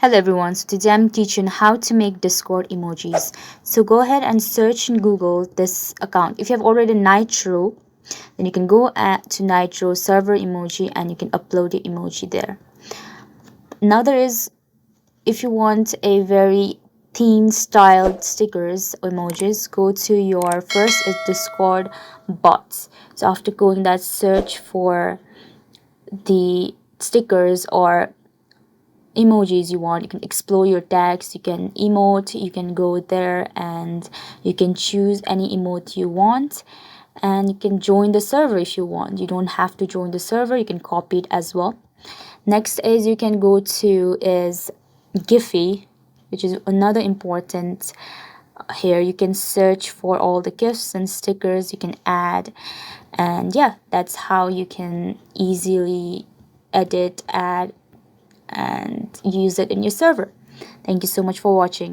Hello everyone, so today I'm teaching how to make Discord emojis. So go ahead and search in Google this account. If you have already Nitro, then you can go to Nitro server emoji and you can upload your emoji there. Now if you want a very theme styled stickers or emojis, go to your first is Discord bots. So after going that, search for the stickers or emojis you want. You can explore your tags, you can emote, you can go there and you can choose any emote you want, and you can join the server if you want. You don't have to join the server, you can copy it as well. Next is you can go to is Giphy, which is another important. Here you can search for all the gifs and stickers you can add, and yeah, that's how you can easily edit, add and use it in your server. Thank you so much for watching.